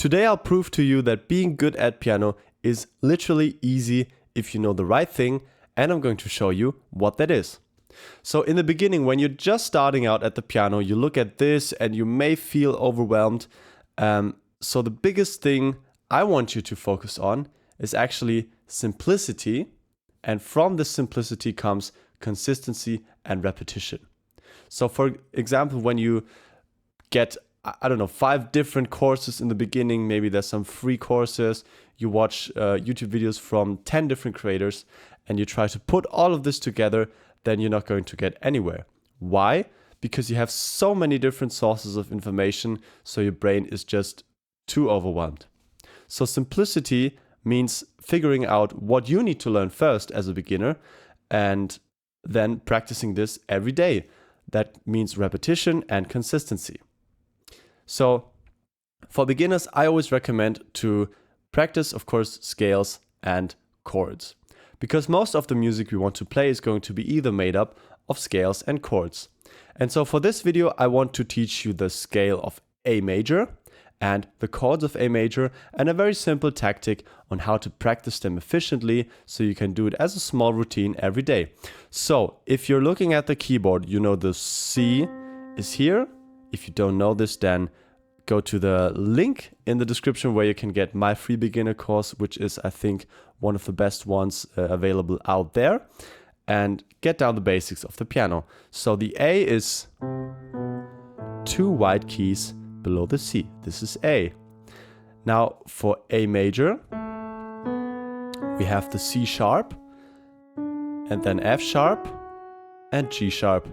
Today I'll prove to you that being good at piano is literally easy if you know the right thing, and I'm going to show you what that is. So in the beginning, when you're just starting out at the piano, you look at this and you may feel overwhelmed. So the biggest thing I want you to focus on is actually simplicity, and from this simplicity comes consistency and repetition. So for example, when you get, 5 different courses in the beginning, maybe there's some free courses, you watch YouTube videos from 10 different creators, and you try to put all of this together, then you're not going to get anywhere. Why? Because you have so many different sources of information, so your brain is just too overwhelmed. So simplicity means figuring out what you need to learn first as a beginner, and then practicing this every day. That means repetition and consistency. So for beginners, I always recommend to practice, of course, scales and chords, because most of the music we want to play is going to be either made up of scales and chords. And so for this video, I want to teach you the scale of A major and the chords of A major, and a very simple tactic on how to practice them efficiently so you can do it as a small routine every day. So if you're looking at the keyboard, you know the C is here. If you don't know this, then go to the link in the description where you can get my free beginner course, which is, I think, one of the best ones available out there, and get down the basics of the piano. So the A is 2 white keys below the C. This is A. Now for A major, we have the C sharp, and then F sharp and G sharp,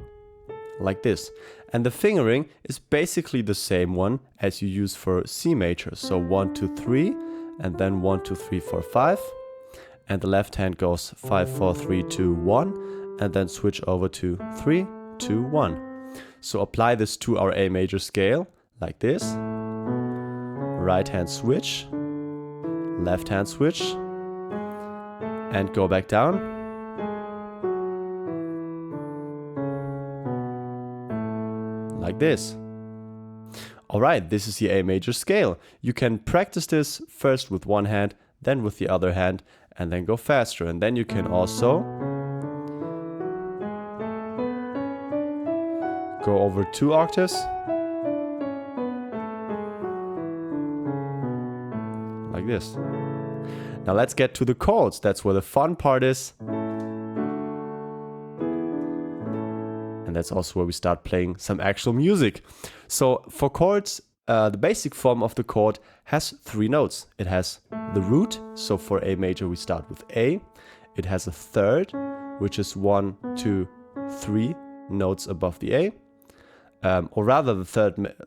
like this. And the fingering is basically the same one as you use for C major. So 1, 2, 3, and then 1, 2, 3, 4, 5. And the left hand goes 5, 4, 3, 2, 1, and then switch over to 3, 2, 1. So apply this to our A major scale, like this. Right hand switch, left hand switch, and go back down. Like this. Alright, this is the A major scale. You can practice this first with one hand, then with the other hand, and then go faster. And then you can also go over 2 octaves, like this. Now let's get to the chords. That's where the fun part is. And that's also where we start playing some actual music. So for chords, the basic form of the chord has 3 notes. It has the root, so for A major we start with A. It has a third, which is 1, 2, 3 notes above the A. Or rather the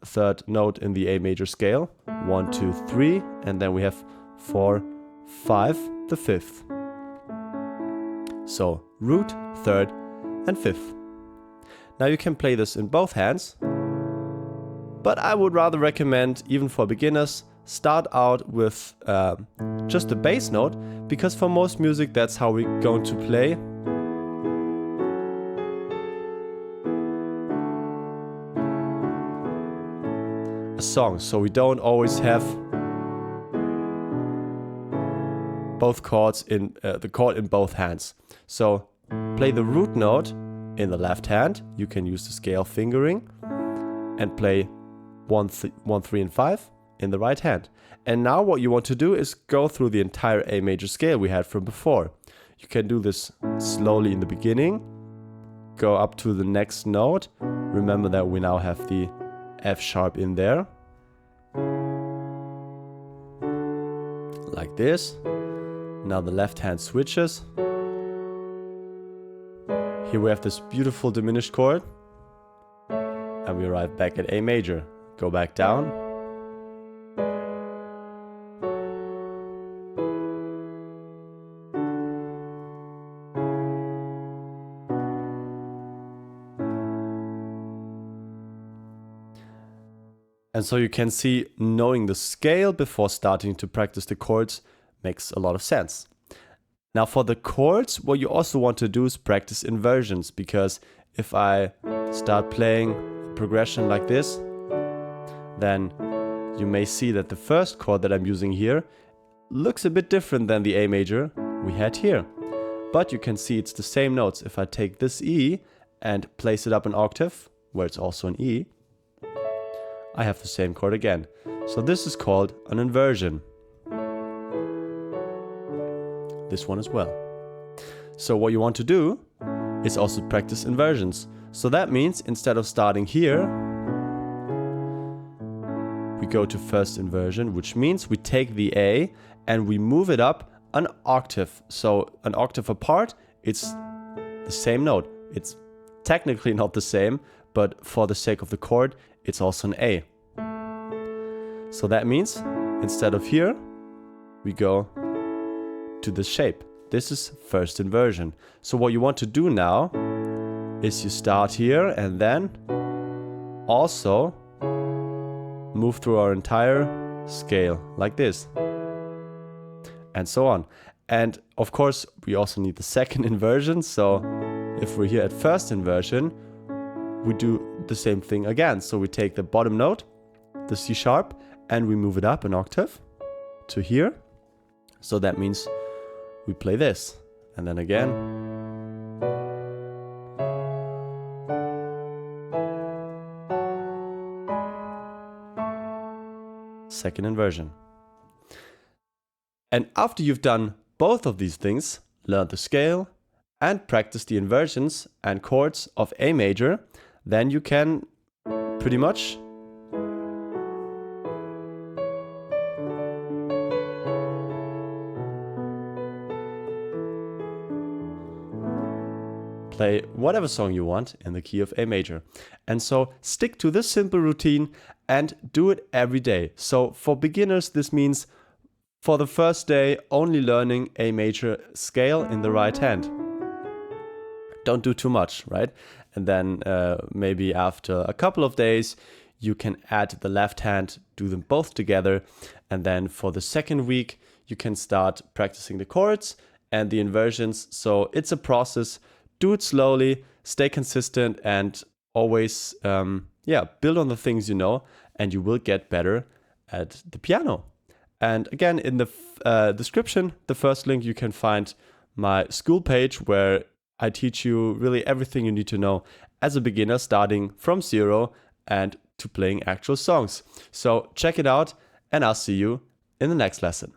third note in the A major scale. 1, 2, 3, and then we have 4, 5, the fifth. So root, third, and fifth. Now you can play this in both hands, but I would rather recommend, even for beginners, start out with just the bass note, because for most music that's how we're going to play. A song, so we don't always have both chords in the chord in both hands. So play the root note in the left hand. You can use the scale fingering and play 1, 3, and 5 in the right hand. And now what you want to do is go through the entire A major scale we had from before. You can do this slowly in the beginning, go up to the next note. Remember that we now have the F sharp in there, like this. Now the left hand switches. Here we have this beautiful diminished chord, and we arrive back at A major. Go back down. And so you can see, knowing the scale before starting to practice the chords makes a lot of sense. Now for the chords, what you also want to do is practice inversions, because if I start playing a progression like this, then you may see that the first chord that I'm using here looks a bit different than the A major we had here. But you can see it's the same notes. If I take this E and place it up an octave, where it's also an E, I have the same chord again. So this is called an inversion. This one as well. So what you want to do is also practice inversions. So that means instead of starting here, we go to first inversion, which means we take the A and we move it up an octave. So an octave apart, it's the same note. It's technically not the same, but for the sake of the chord, it's also an A. So that means instead of here, we go to this shape. This is first inversion. So what you want to do now is you start here and then also move through our entire scale like this. And so on. And of course, we also need the second inversion. So if we're here at first inversion, we do the same thing again. So we take the bottom note, the C sharp, and we move it up an octave to here. So that means we play this. And then again. Second inversion. And after you've done both of these things, learned the scale and practiced the inversions and chords of A major, then you can pretty much play whatever song you want in the key of A major. And so stick to this simple routine and do it every day. So for beginners, this means for the first day, only learning A major scale in the right hand. Don't do too much, right? And then maybe after a couple of days, you can add the left hand, do them both together. And then for the second week, you can start practicing the chords and the inversions. So it's a process. Do it slowly, stay consistent, and always build on the things you know, and you will get better at the piano. And again, in the description, the first link, you can find my school page where I teach you really everything you need to know as a beginner, starting from zero and to playing actual songs. So check it out, and I'll see you in the next lesson.